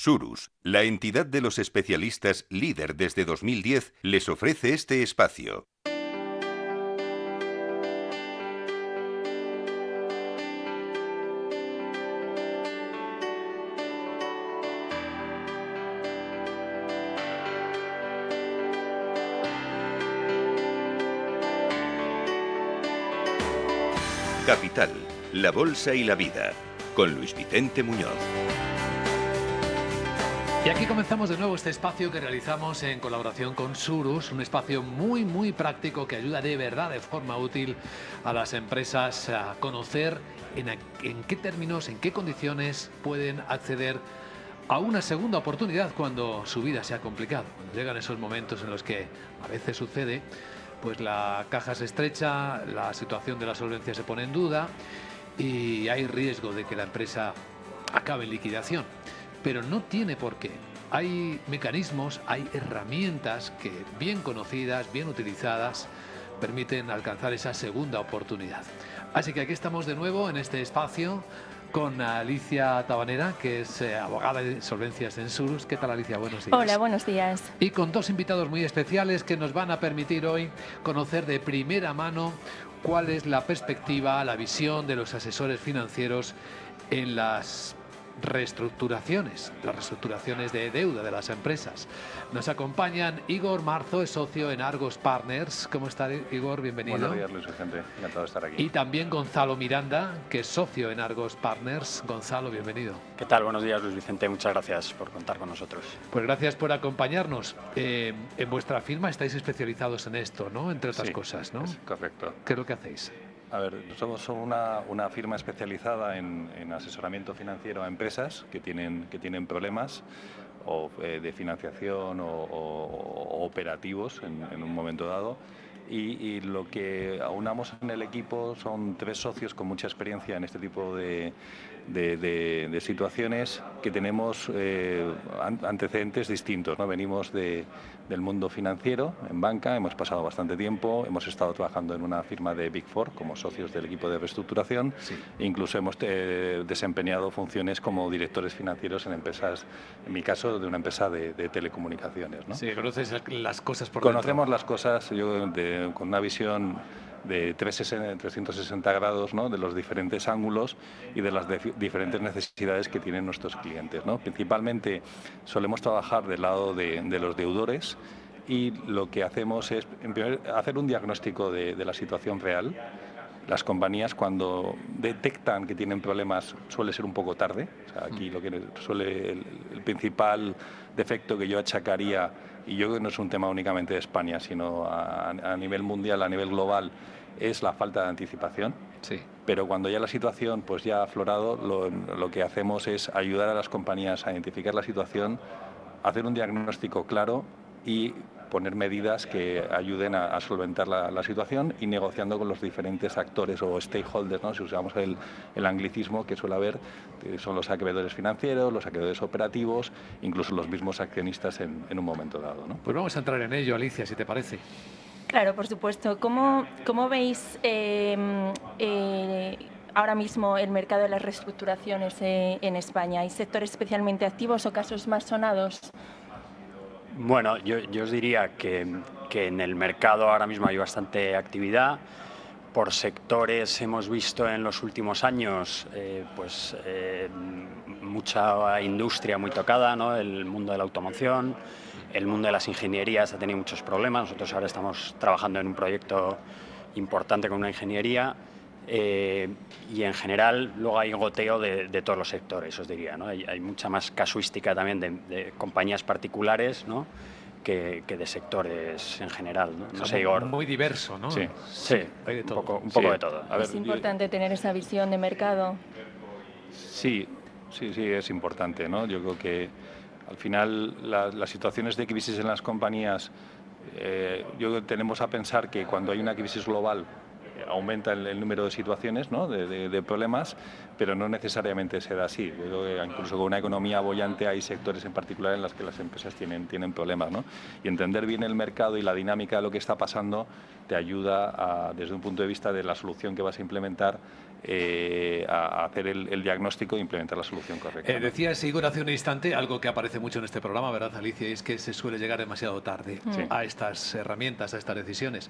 Surus, la entidad de los especialistas líder desde 2010, les ofrece este espacio. Capital, la bolsa y la vida, con Luis Vicente Muñoz. Y aquí comenzamos de nuevo este espacio que realizamos en colaboración con Surus, un espacio muy práctico que ayuda de verdad, de forma útil, a las empresas a conocer en qué términos, en qué condiciones pueden acceder a una segunda oportunidad cuando su vida sea complicada. Cuando llegan esos momentos en los que a veces sucede, pues la caja se estrecha, la situación de la solvencia se pone en duda y hay riesgo de que la empresa acabe en liquidación. Pero no tiene por qué. Hay mecanismos, hay herramientas que, bien conocidas, bien utilizadas, permiten alcanzar esa segunda oportunidad. Así que aquí estamos de nuevo en este espacio con Alicia Tabanera, que es abogada de solvencias en Surus. ¿Qué tal, Alicia? Buenos días. Hola, buenos días. Y con dos invitados muy especiales que nos van a permitir hoy conocer de primera mano cuál es la perspectiva, la visión de los asesores financieros en las reestructuraciones, las reestructuraciones de deuda de las empresas. Nos acompañan Igor Marzo, es socio en Argos Partners. ¿Cómo está, Igor? Bienvenido. Buenos días, Luis Vicente. Encantado de estar aquí. Y también Gonzalo Miranda, que es socio en Argos Partners. Gonzalo, bienvenido. ¿Qué tal? Buenos días, Luis Vicente. Muchas gracias por contar con nosotros. Pues gracias por acompañarnos. En vuestra firma estáis especializados en esto, ¿no? Entre otras cosas, ¿no? Es correcto. ¿Qué es lo que hacéis? A ver, somos una firma especializada en asesoramiento financiero a empresas que tienen problemas o de financiación o operativos en un momento dado. Y lo que aunamos en el equipo son 3 socios con mucha experiencia en este tipo de situaciones que tenemos antecedentes distintos, ¿no? Venimos del mundo financiero, en banca, hemos pasado bastante tiempo, hemos estado trabajando en una firma de Big Four como socios del equipo de reestructuración, e incluso hemos desempeñado funciones como directores financieros en empresas, en mi caso, de una empresa de telecomunicaciones, ¿no? Sí, conoces las cosas por Conocemos dentro. las cosas con una visión de 360 grados, ¿no? De los diferentes ángulos y de las diferentes necesidades que tienen nuestros clientes, ¿no? Principalmente solemos trabajar del lado de los deudores y lo que hacemos es hacer un diagnóstico de la situación real. Las compañías, cuando detectan que tienen problemas, suele ser un poco tarde. O sea, aquí lo que el principal defecto que yo achacaría, y yo creo que no es un tema únicamente de España, sino a nivel mundial, a nivel global, es la falta de anticipación. Sí. Pero cuando ya la situación pues ya ha aflorado, lo que hacemos es ayudar a las compañías a identificar la situación, hacer un diagnóstico claro y poner medidas que ayuden a solventar la situación y negociando con los diferentes actores o stakeholders, ¿no? Si usamos el anglicismo que suele haber, son los acreedores financieros, los acreedores operativos, incluso los mismos accionistas en un momento dado, ¿no? Pues vamos a entrar en ello, Alicia, si te parece. Claro, por supuesto. ¿Cómo veis ahora mismo el mercado de las reestructuraciones en España? ¿Hay sectores especialmente activos o casos más sonados? Bueno, yo os diría que en el mercado ahora mismo hay bastante actividad. Por sectores hemos visto en los últimos años mucha industria muy tocada, ¿no? El mundo de la automoción, el mundo de las ingenierías ha tenido muchos problemas. Nosotros ahora estamos trabajando en un proyecto importante con una ingeniería. Y en general luego hay goteo de todos los sectores, os diría, ¿no? Hay mucha más casuística también de compañías particulares, ¿no? que de sectores en general, ¿no? No sé, Igor. Muy diverso, ¿no? Sí. Hay de todo. Un poco de todo. A ver, Es importante tener esa visión de mercado. Sí, es importante, ¿no? Yo creo que al final las situaciones de crisis en las compañías, yo creo que tenemos a pensar que cuando hay una crisis global aumenta el número de situaciones, ¿no? de problemas, pero no necesariamente se da así. Yo creo que incluso con una economía boyante hay sectores en particular en los que las empresas tienen problemas, ¿no? Y entender bien el mercado y la dinámica de lo que está pasando te ayuda desde un punto de vista de la solución que vas a implementar, a hacer el diagnóstico e implementar la solución correcta. Decías, Igor, hace un instante, algo que aparece mucho en este programa, ¿verdad, Alicia? Es que se suele llegar demasiado tarde a estas herramientas, a estas decisiones.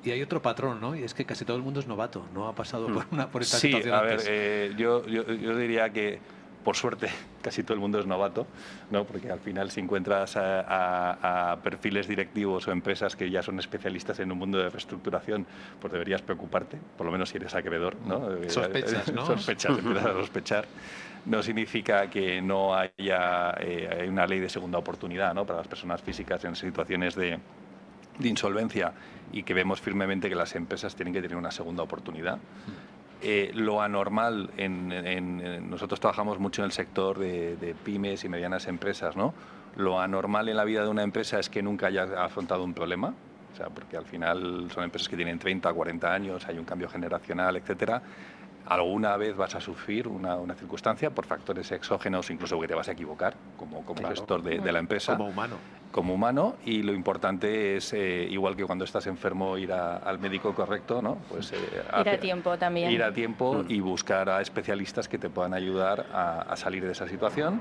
Y hay otro patrón, ¿no? Y es que casi todo el mundo es novato, no ha pasado por esta situación antes. Yo diría que, por suerte, casi todo el mundo es novato, ¿no? Porque al final, si encuentras a perfiles directivos o empresas que ya son especialistas en un mundo de reestructuración, pues deberías preocuparte, por lo menos si eres acreedor, ¿no? Sospechas, ¿no? Empiezas a sospechar. No significa que no haya una ley de segunda oportunidad, ¿no? Para las personas físicas en situaciones de insolvencia, y que vemos firmemente que las empresas tienen que tener una segunda oportunidad. Lo anormal, nosotros trabajamos mucho en el sector de pymes y medianas empresas, ¿no? Lo anormal en la vida de una empresa es que nunca haya afrontado un problema, o sea, porque al final son empresas que tienen 30, 40 años, hay un cambio generacional, etcétera. Alguna vez vas a sufrir una circunstancia por factores exógenos, incluso porque te vas a equivocar como claro, gestor de la empresa. Como humano, y lo importante es, igual que cuando estás enfermo, ir al médico correcto, ¿no? Pues, ir a tiempo también. Ir a tiempo y buscar a especialistas que te puedan ayudar a salir de esa situación,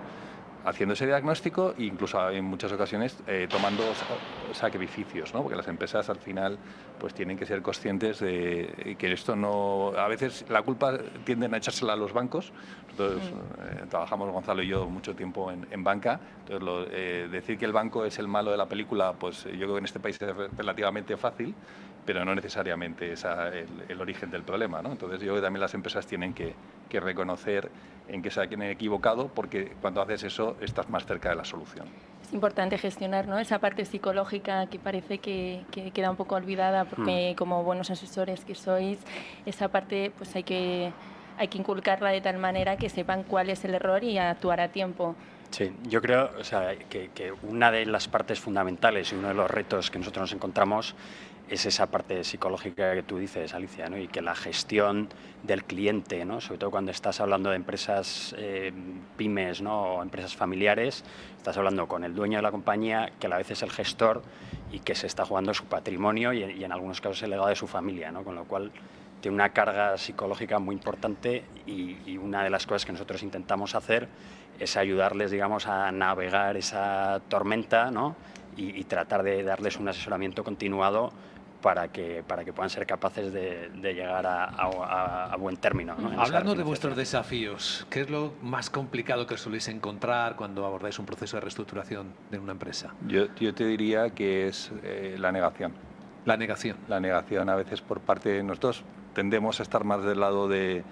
haciendo ese diagnóstico e incluso en muchas ocasiones tomando sacrificios, ¿no? Porque las empresas al final pues tienen que ser conscientes de que esto no... A veces la culpa tienden a echársela a los bancos. Nosotros trabajamos, Gonzalo y yo, mucho tiempo en banca. Entonces, decir que el banco es el malo de la película, pues yo creo que en este país es relativamente fácil, pero no necesariamente es el origen del problema, ¿no? Entonces yo creo que también las empresas tienen que reconocer en que se han equivocado, porque cuando haces eso estás más cerca de la solución. Es importante gestionar, ¿no?, esa parte psicológica que parece que queda un poco olvidada, porque como buenos asesores que sois, esa parte pues hay que inculcarla de tal manera que sepan cuál es el error y actuar a tiempo. Sí, yo creo, o sea, que una de las partes fundamentales y uno de los retos que nosotros nos encontramos es esa parte psicológica que tú dices, Alicia, ¿no? Y que la gestión del cliente, ¿no? Sobre todo cuando estás hablando de empresas pymes, ¿no? O empresas familiares, estás hablando con el dueño de la compañía, que a la vez es el gestor y que se está jugando su patrimonio y en algunos casos el legado de su familia, ¿no? Con lo cual tiene una carga psicológica muy importante y una de las cosas que nosotros intentamos hacer es ayudarles, digamos, a navegar esa tormenta, ¿no? Y tratar de darles un asesoramiento continuado para que puedan ser capaces de llegar a buen término, ¿no? Hablando de vuestros desafíos, ¿qué es lo más complicado que soléis encontrar cuando abordáis un proceso de reestructuración de una empresa? Yo te diría que es la negación. La negación. La negación a veces por parte de nosotros. Tendemos a estar más del lado de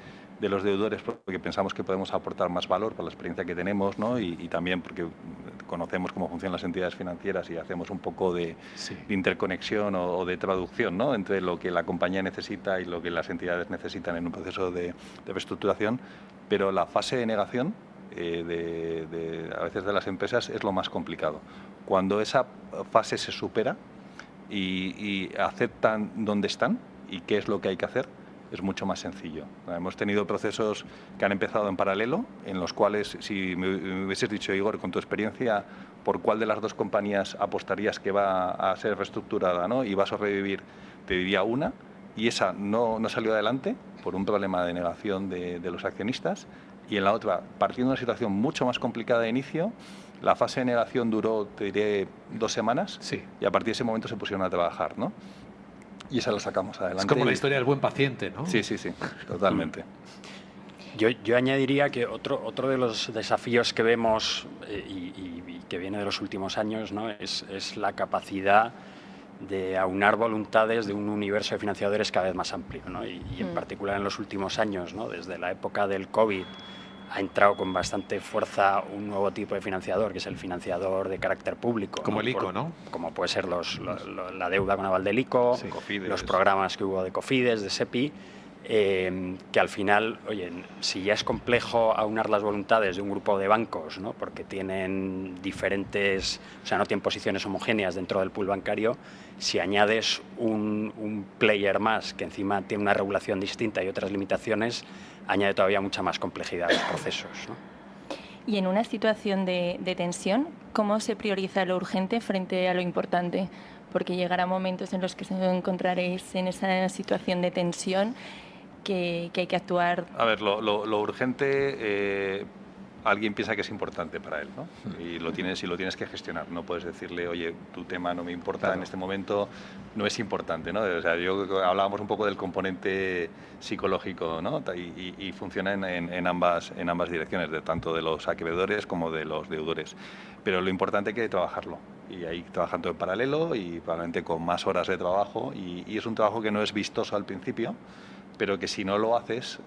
los deudores porque pensamos que podemos aportar más valor por la experiencia que tenemos, ¿no? Y también porque conocemos cómo funcionan las entidades financieras y hacemos un poco de interconexión o de traducción, ¿no? Entre lo que la compañía necesita y lo que las entidades necesitan en un proceso de reestructuración. Pero la fase de negación a veces de las empresas es lo más complicado. Cuando esa fase se supera y aceptan dónde están y qué es lo que hay que hacer, es mucho más sencillo. Hemos tenido procesos que han empezado en paralelo, en los cuales, si me hubieses dicho, Igor, con tu experiencia, ¿por cuál de las dos compañías apostarías que va a ser reestructurada, ¿no? Y va a sobrevivir? Te diría una, y esa no salió adelante por un problema de negación de los accionistas, y en la otra, partiendo de una situación mucho más complicada de inicio, la fase de negación duró, te diré, 2 semanas, y a partir de ese momento se pusieron a trabajar, ¿no? Y esa la sacamos adelante. Es como la historia del buen paciente, ¿no? Sí, totalmente. Yo añadiría que otro de los desafíos que vemos y que viene de los últimos años, ¿no? es la capacidad de aunar voluntades de un universo de financiadores cada vez más amplio, ¿no? Y en particular en los últimos años, ¿no? Desde la época del COVID, ha entrado con bastante fuerza un nuevo tipo de financiador, que es el financiador de carácter público. Como el ICO, ¿no? Como puede ser la deuda con aval del ICO, los programas que hubo de Cofides, de SEPI, que al final, oye, si ya es complejo aunar las voluntades de un grupo de bancos, ¿no? Porque tienen diferentes, o sea, no tienen posiciones homogéneas dentro del pool bancario, si añades un player más que encima tiene una regulación distinta y otras limitaciones, añade todavía mucha más complejidad a los procesos, ¿no? Y en una situación de tensión, ¿cómo se prioriza lo urgente frente a lo importante? Porque llegará momentos en los que se encontraréis en esa situación de tensión que hay que actuar. A ver, lo urgente, alguien piensa que es importante para él, ¿no? Y lo tienes que gestionar. No puedes decirle, oye, tu tema no me importa, claro, en este momento no es importante, ¿no? O sea, hablábamos un poco del componente psicológico, ¿no? Y funciona en ambas direcciones, tanto de los acreedores como de los deudores. Pero lo importante es que hay que trabajarlo. Y ahí trabajando en paralelo y probablemente con más horas de trabajo. Y es un trabajo que no es vistoso al principio, pero que si no lo haces,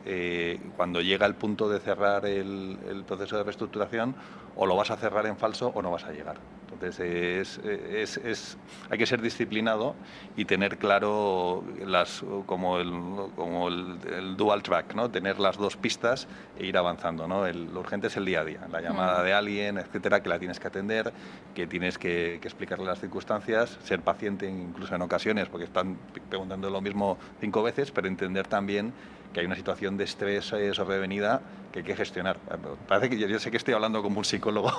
cuando llega el punto de cerrar el proceso de reestructuración, o lo vas a cerrar en falso o no vas a llegar. Entonces hay que ser disciplinado y tener claro como el dual track, ¿no? Tener las dos pistas e ir avanzando, ¿no? Lo urgente es el día a día, la llamada de alguien, etcétera, que la tienes que atender, que tienes que explicarle las circunstancias, ser paciente incluso en ocasiones, porque están preguntando lo mismo 5 veces, pero entender también que hay una situación de estrés sobrevenida que hay que gestionar. Parece que yo sé que estoy hablando como un psicólogo.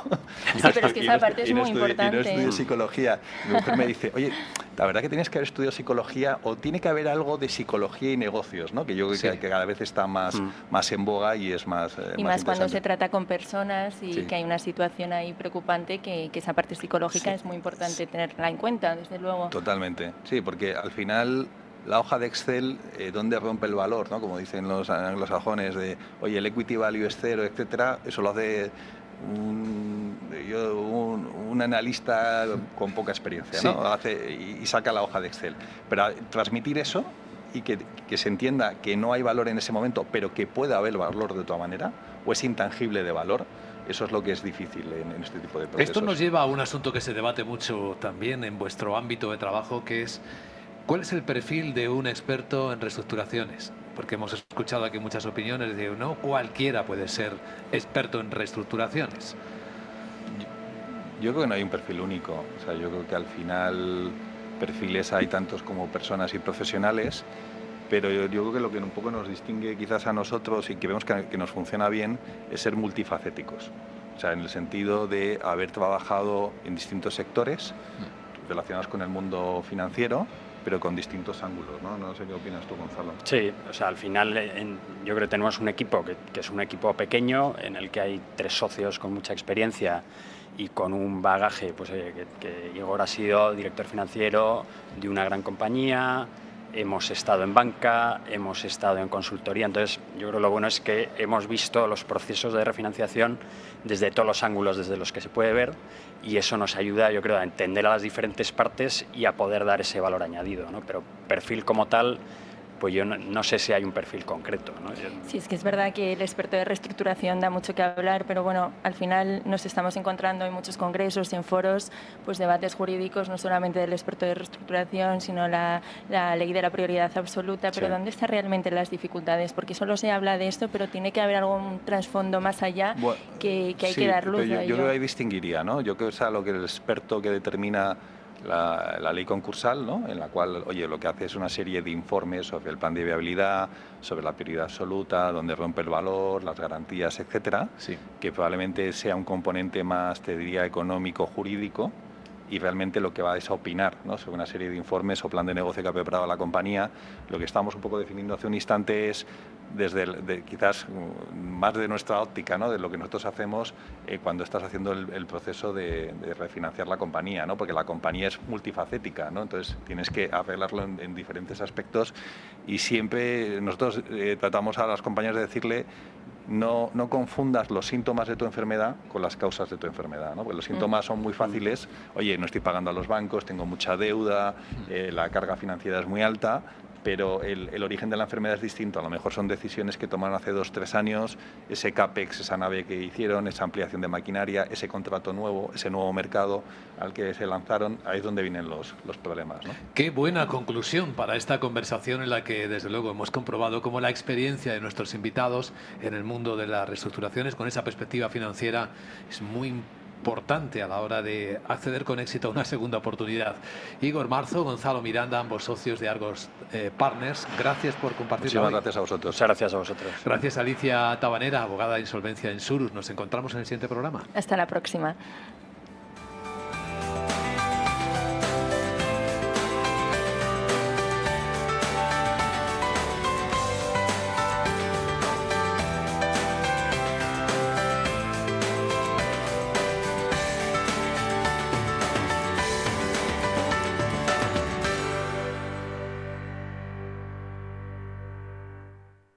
Sí, pero es que esa parte es muy importante. Y no estudio psicología. Mi mujer me dice, oye, la verdad que tienes que haber estudiado psicología, o tiene que haber algo de psicología y negocios, ¿no? Que yo creo que cada vez está más en boga y es más y más cuando se trata con personas y que hay una situación ahí preocupante, que esa parte psicológica es muy importante tenerla en cuenta, desde luego. Totalmente. Sí, porque al final la hoja de Excel, ¿dónde rompe el valor? ¿No? Como dicen los anglosajones, de, oye, el equity value es 0, etcétera, eso lo hace un analista con poca experiencia, ¿no? Y saca la hoja de Excel. Pero transmitir eso y que se entienda que no hay valor en ese momento, pero que puede haber valor de otra manera, o es intangible de valor, eso es lo que es difícil en este tipo de procesos. Esto nos lleva a un asunto que se debate mucho también en vuestro ámbito de trabajo, que es ¿cuál es el perfil de un experto en reestructuraciones? Porque hemos escuchado aquí muchas opiniones de no cualquiera puede ser experto en reestructuraciones. Yo creo que no hay un perfil único. O sea, yo creo que al final perfiles hay tantos como personas y profesionales, pero yo creo que lo que un poco nos distingue quizás a nosotros y que vemos que nos funciona bien es ser multifacéticos. O sea, en el sentido de haber trabajado en distintos sectores relacionados con el mundo financiero, pero con distintos ángulos, ¿no? No sé qué opinas tú, Gonzalo. Sí, o sea, al final yo creo que tenemos un equipo que es un equipo pequeño, en el que hay 3 socios con mucha experiencia y con un bagaje, pues que Igor ha sido director financiero de una gran compañía, hemos estado en banca, hemos estado en consultoría, entonces yo creo que lo bueno es que hemos visto los procesos de refinanciación desde todos los ángulos desde los que se puede ver, y eso nos ayuda, yo creo, a entender a las diferentes partes y a poder dar ese valor añadido, ¿no? Pero perfil como tal, pues yo no sé si hay un perfil concreto, ¿no? Sí, es que es verdad que el experto de reestructuración da mucho que hablar, pero bueno, al final nos estamos encontrando en muchos congresos y en foros pues debates jurídicos, no solamente del experto de reestructuración, sino la ley de la prioridad absoluta, pero ¿dónde están realmente las dificultades? Porque solo se habla de esto, pero tiene que haber algún trasfondo más allá que hay que dar luz a ello. Yo creo que ahí distinguiría, ¿no? Yo creo que es lo que el experto que determina la ley concursal, ¿no? En la cual, oye, lo que hace es una serie de informes sobre el plan de viabilidad, sobre la prioridad absoluta, donde rompe el valor, las garantías, etcétera, que probablemente sea un componente más, te diría, económico, jurídico, y realmente lo que va es a opinar, ¿no? Sobre una serie de informes o plan de negocio que ha preparado la compañía. Lo que estamos un poco definiendo hace un instante es quizás más de nuestra óptica, ¿no? De lo que nosotros hacemos cuando estás haciendo el proceso de refinanciar la compañía, ¿no? Porque la compañía es multifacética, ¿no? Entonces tienes que arreglarlo en diferentes aspectos, y siempre nosotros tratamos a las compañías de decirle: no confundas los síntomas de tu enfermedad con las causas de tu enfermedad, ¿no? Porque los síntomas son muy fáciles. Oye, no estoy pagando a los bancos, tengo mucha deuda, la carga financiera es muy alta, pero el origen de la enfermedad es distinto. A lo mejor son decisiones que tomaron hace 2-3 años, ese CAPEX, esa nave que hicieron, esa ampliación de maquinaria, ese contrato nuevo, ese nuevo mercado al que se lanzaron. Ahí es donde vienen los problemas, ¿no? Qué buena conclusión para esta conversación, en la que desde luego hemos comprobado cómo la experiencia de nuestros invitados en el mundo de las reestructuraciones con esa perspectiva financiera es muy importante a la hora de acceder con éxito a una segunda oportunidad. Igor Marzo, Gonzalo Miranda, ambos socios de Argos Partners, gracias por compartir. Muchísimas gracias a vosotros. Muchas gracias a vosotros. Gracias a Alicia Tabanera, abogada de insolvencia en Surus. Nos encontramos en el siguiente programa. Hasta la próxima.